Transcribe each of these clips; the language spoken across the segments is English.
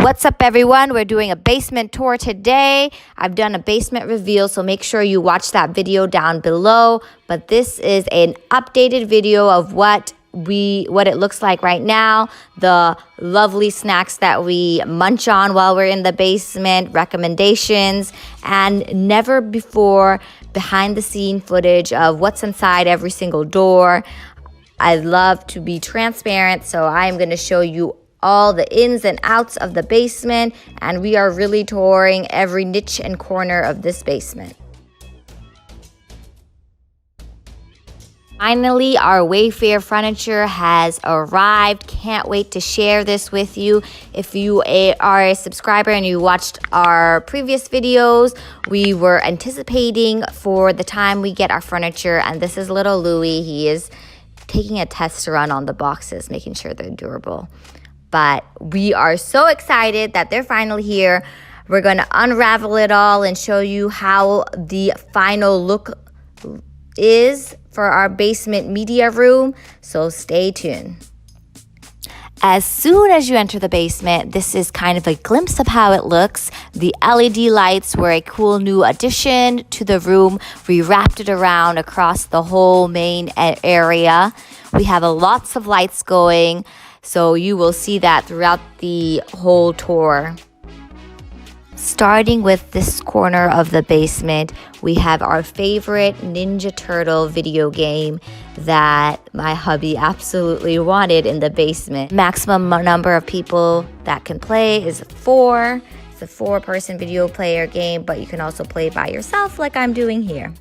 What's up, everyone? We're doing a basement tour today. I've done a basement reveal, so make sure you watch that video down below. But this is an updated video of what it looks like right now, the lovely snacks that we munch on while we're in the basement, recommendations, and never before behind the scene footage of what's inside every single door. I love to be transparent, so I am going to show you all the ins and outs of the basement, and we are really touring every niche and corner of this basement. Finally, our Wayfair furniture has arrived. Can't wait to share this with you. If you are a subscriber and you watched our previous videos, we were anticipating for the time we get our furniture, and this is little Louie. He is taking a test run on the boxes, making sure they're durable. But we are so excited that they're finally here. We're going to unravel it all and show you how the final look is for our basement media room. So stay tuned. As soon as you enter the basement, this is kind of a glimpse of how it looks. The LED lights were a cool new addition to the room. We wrapped it around across the whole main area. We have lots of lights going, so you will see that throughout the whole tour. Starting with this corner of the basement, we have our favorite Ninja Turtle video game that my hubby absolutely wanted in the basement. Maximum number of people that can play is 4. It's a 4-person video player game, but you can also play by yourself like I'm doing here.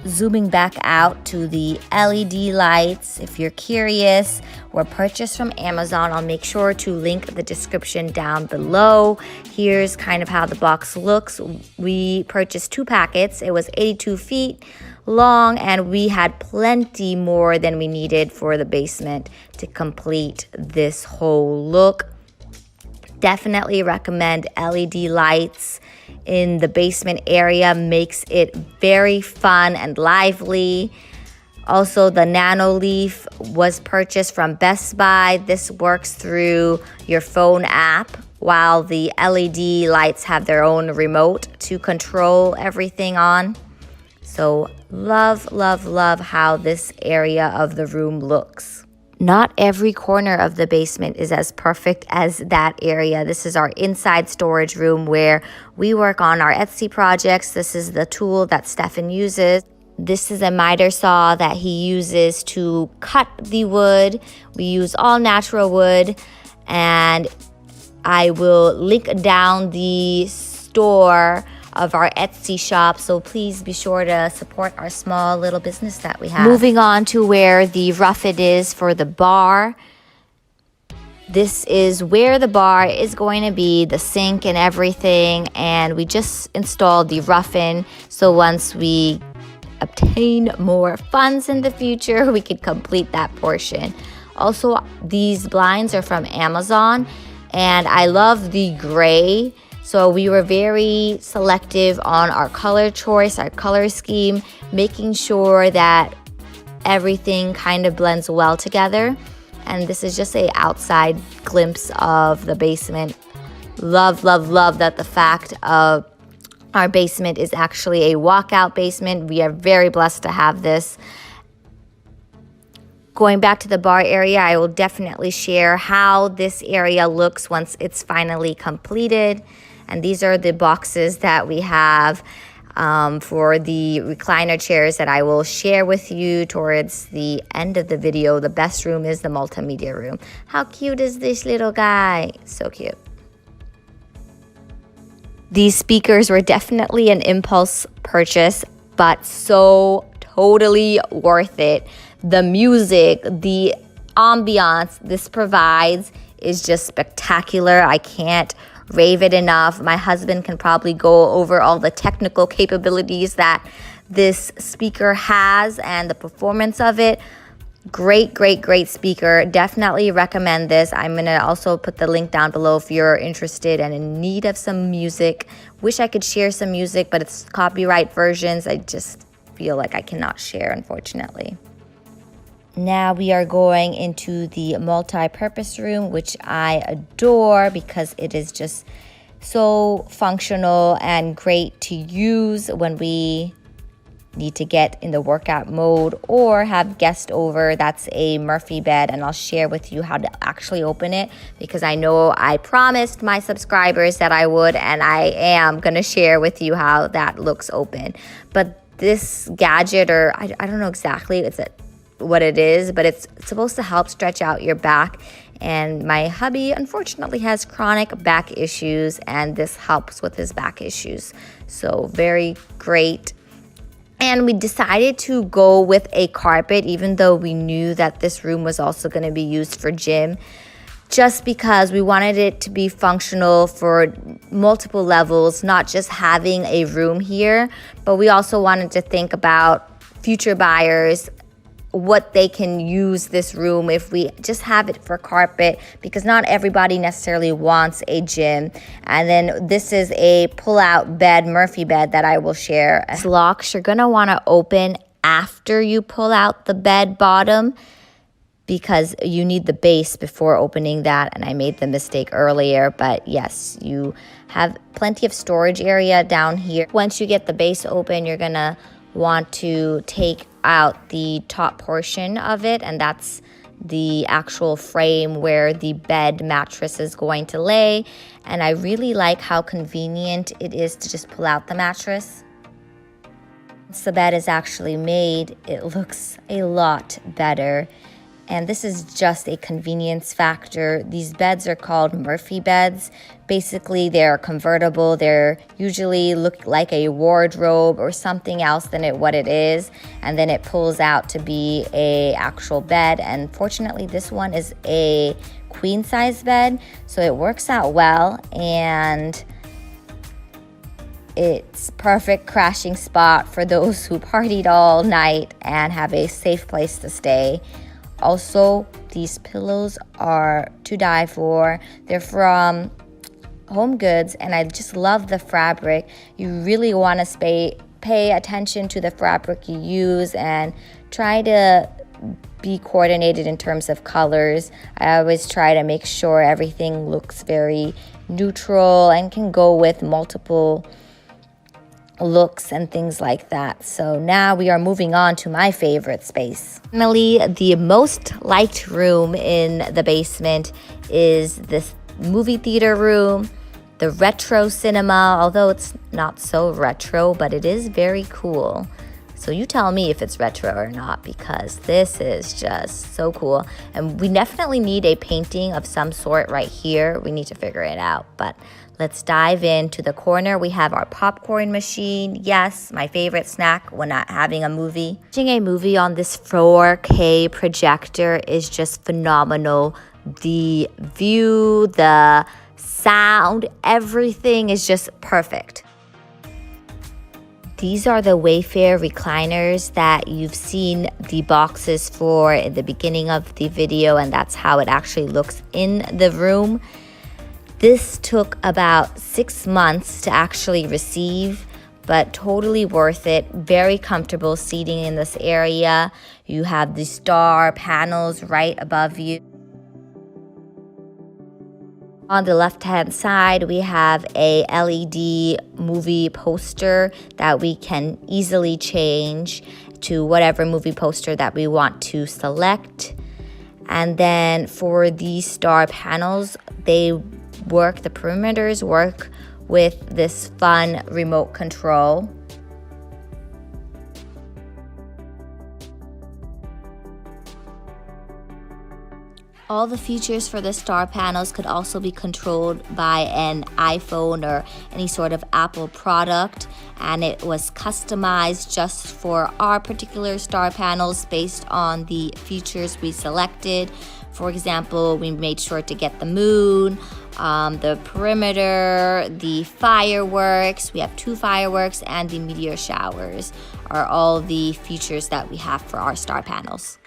Zooming back out to the LED lights, if you're curious, were purchased from Amazon. I'll make sure to link the description down below. Here's kind of how the box looks. We purchased 2 packets. It was 82 feet long, and we had plenty more than we needed for the basement to complete this whole look. Definitely recommend LED lights in the basement area. Makes it very fun and lively. Also, the Nano Leaf was purchased from Best Buy. This works through your phone app, while the LED lights have their own remote to control everything on. So love, love, love how this area of the room looks. Not every corner of the basement is as perfect as that area. This is our inside storage room where we work on our Etsy projects. This is the tool that Stefan uses. This is a miter saw that he uses to cut the wood. We use all natural wood, and I will link down the store of our Etsy shop, so please be sure to support our small little business that we have. Moving on to where the rough-it is for the bar. This is where the bar is going to be, the sink and everything, and we just installed the rough-in, so once we obtain more funds in the future, we could complete that portion. Also, these blinds are from Amazon, and I love the gray. So we were very selective on our color choice, our color scheme, making sure that everything kind of blends well together. And this is just an outside glimpse of the basement. Love, love, love that the fact of our basement is actually a walkout basement. We are very blessed to have this. Going back to the bar area, I will definitely share how this area looks once it's finally completed. And these are the boxes that we have for the recliner chairs that I will share with you towards the end of the video. The best room is the multimedia room. How cute is this little guy? So cute. These speakers were definitely an impulse purchase, but so totally worth it. The music, the ambiance this provides is just spectacular. I can't rave it enough. My husband can probably go over all the technical capabilities that this speaker has and the performance of it. Great, great, great speaker. Definitely recommend this. I'm going to also put the link down below if you're interested and in need of some music. Wish I could share some music, but it's copyright versions. I just feel like I cannot share, unfortunately. Now we are going into the multi-purpose room, which I adore because it is just so functional and great to use when we need to get in the workout mode or have guests over. That's a Murphy bed, and I'll share with you how to actually open it because I know I promised my subscribers that I would, and I am gonna share with you how that looks open. But this gadget, or I don't know exactly what it is, but it's supposed to help stretch out your back. And my hubby unfortunately has chronic back issues, and this helps with his back issues. So very great. And we decided to go with a carpet, even though we knew that this room was also going to be used for gym, just because we wanted it to be functional for multiple levels, not just having a room here, but we also wanted to think about future buyers, what they can use this room if we just have it for carpet, because not everybody necessarily wants a gym. And then this is a pull-out bed, Murphy bed, that I will share. This locks you're gonna want to open after you pull out the bed bottom, because you need the base before opening that, and I made the mistake earlier. But yes, you have plenty of storage area down here. Once you get the base open, you're gonna want to take out the top portion of it, and that's the actual frame where the bed mattress is going to lay. And I really like how convenient it is to just pull out the mattress. Once the bed is actually made, it looks a lot better. And this is just a convenience factor. These beds are called Murphy beds. Basically, they're convertible. They're usually look like a wardrobe or something else than what it is. And then it pulls out to be a actual bed. And fortunately, this one is a queen size bed. So it works out well. And it's perfect crashing spot for those who partied all night and have a safe place to stay. Also, these pillows are to die for. They're from Home Goods, and I just love the fabric. You really want to pay attention to the fabric you use and try to be coordinated in terms of colors. I always try to make sure everything looks very neutral and can go with multiple looks and things like that. So now we are moving on to my favorite space. Finally, the most liked room in the basement is this movie theater room, the retro cinema, although it's not so retro, but it is very cool. So you tell me if it's retro or not, because this is just so cool. And we definitely need a painting of some sort right here. We need to figure it out, but let's dive into the corner. We have our popcorn machine. Yes, my favorite snack when not having a movie. Watching a movie on this 4K projector is just phenomenal. The view, the sound, everything is just perfect. These are the Wayfair recliners that you've seen the boxes for in the beginning of the video, and that's how it actually looks in the room. This took about 6 months to actually receive, but totally worth it. Very comfortable seating in this area. You have the star panels right above you. On the left-hand side, we have a LED movie poster that we can easily change to whatever movie poster that we want to select. And then for these star panels, the perimeters work with this fun remote control. All the features for the star panels could also be controlled by an iPhone or any sort of Apple product, and it was customized just for our particular star panels based on the features we selected. For example, we made sure to get the moon, the perimeter, the fireworks. We have 2 fireworks, and the meteor showers are all the features that we have for our star panels.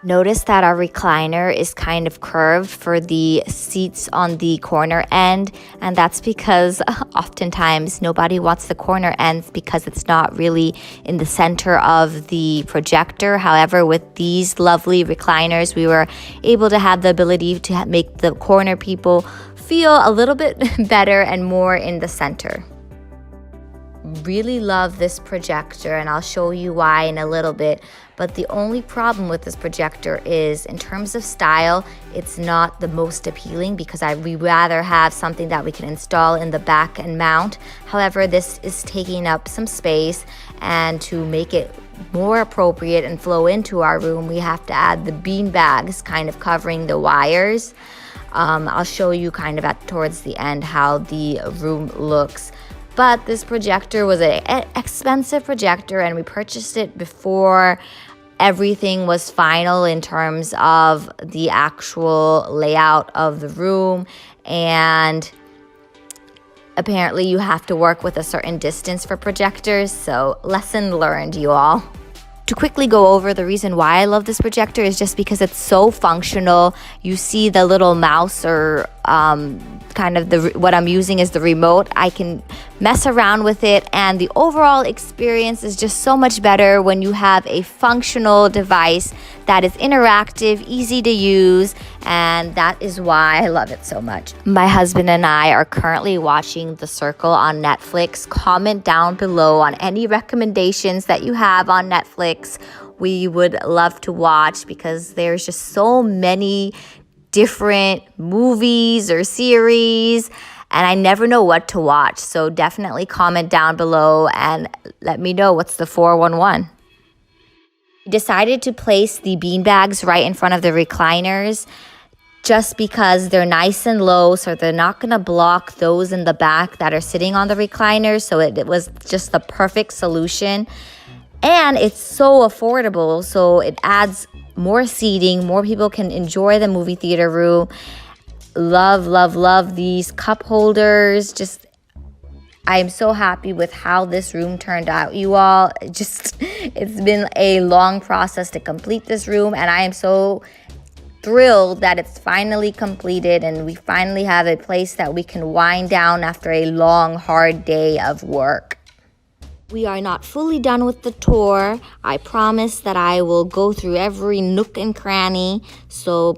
Notice that our recliner is kind of curved for the seats on the corner end, and that's because oftentimes nobody wants the corner ends because it's not really in the center of the projector. However, with these lovely recliners, we were able to have the ability to make the corner people feel a little bit better and more in the center. Really love this projector, and I'll show you why in a little bit. But the only problem with this projector is, in terms of style, it's not the most appealing because we rather have something that we can install in the back and mount. However, this is taking up some space, and to make it more appropriate and flow into our room, we have to add the bean bags kind of covering the wires. I'll show you kind of towards the end how the room looks. But this projector was an expensive projector, and we purchased it before everything was final in terms of the actual layout of the room. And apparently you have to work with a certain distance for projectors, so lesson learned, you all. To quickly go over the reason why I love this projector is just because it's so functional. You see the little mouse, or kind of what I'm using is the remote. I can mess around with it, and the overall experience is just so much better when you have a functional device that is interactive, easy to use, and that is why I love it so much. My husband and I are currently watching The Circle on Netflix. Comment down below on any recommendations that you have on Netflix. We would love to watch because there's just so many different movies or series, and I never know what to watch. So definitely comment down below and let me know what's the 411. We decided to place the bean bags right in front of the recliners just because they're nice and low, so they're not going to block those in the back that are sitting on the recliners. So it was just the perfect solution. And it's so affordable, so it adds more seating, more people can enjoy the movie theater room. Love, love, love these cup holders. I am so happy with how this room turned out, you all. It's been a long process to complete this room, and I am so thrilled that it's finally completed and we finally have a place that we can wind down after a long, hard day of work. We are not fully done with the tour. I promise that I will go through every nook and cranny. So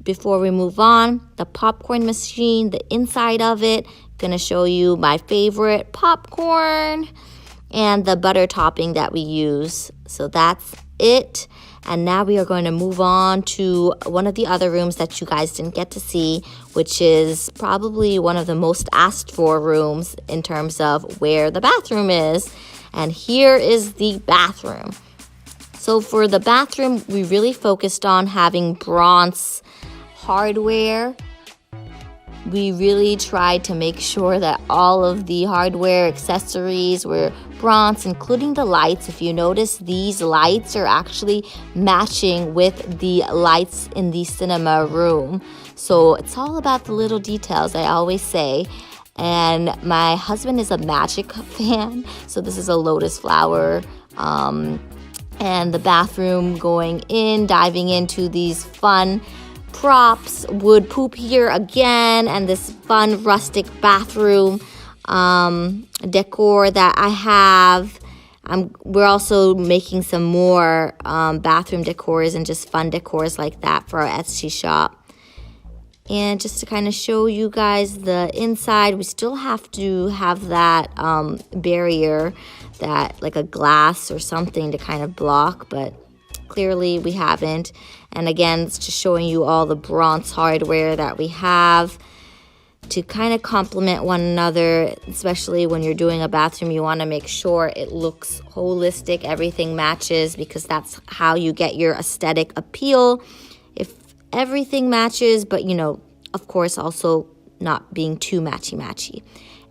before we move on, the popcorn machine, the inside of it, gonna show you my favorite popcorn and the butter topping that we use. So that's it. And now we are going to move on to one of the other rooms that you guys didn't get to see, which is probably one of the most asked for rooms in terms of where the bathroom is. And here is the bathroom. So for the bathroom, we really focused on having bronze hardware. We really tried to make sure that all of the hardware accessories were bronze, including the lights. If you notice, these lights are actually matching with the lights in the cinema room. So it's all about the little details, I always say. And my husband is a magic fan, so this is a lotus flower. And the bathroom going in, diving into these fun props, wood poop here again, and this fun rustic bathroom decor that I have. We're also making some more bathroom decors and just fun decors like that for our Etsy shop. And just to kind of show you guys the inside, we still have to have that barrier, that like a glass or something to kind of block, but clearly we haven't. And again, it's just showing you all the bronze hardware that we have to kind of complement one another, especially when you're doing a bathroom. You want to make sure it looks holistic, everything matches, because that's how you get your aesthetic appeal. If everything matches, but you know, of course, also not being too matchy-matchy.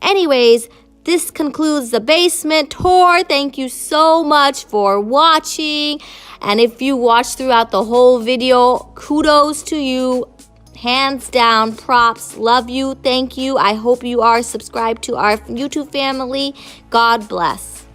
Anyways, this concludes the basement tour. Thank you so much for watching. And if you watched throughout the whole video, kudos to you. Hands down, props. Love you. Thank you. I hope you are subscribed to our YouTube family. God bless.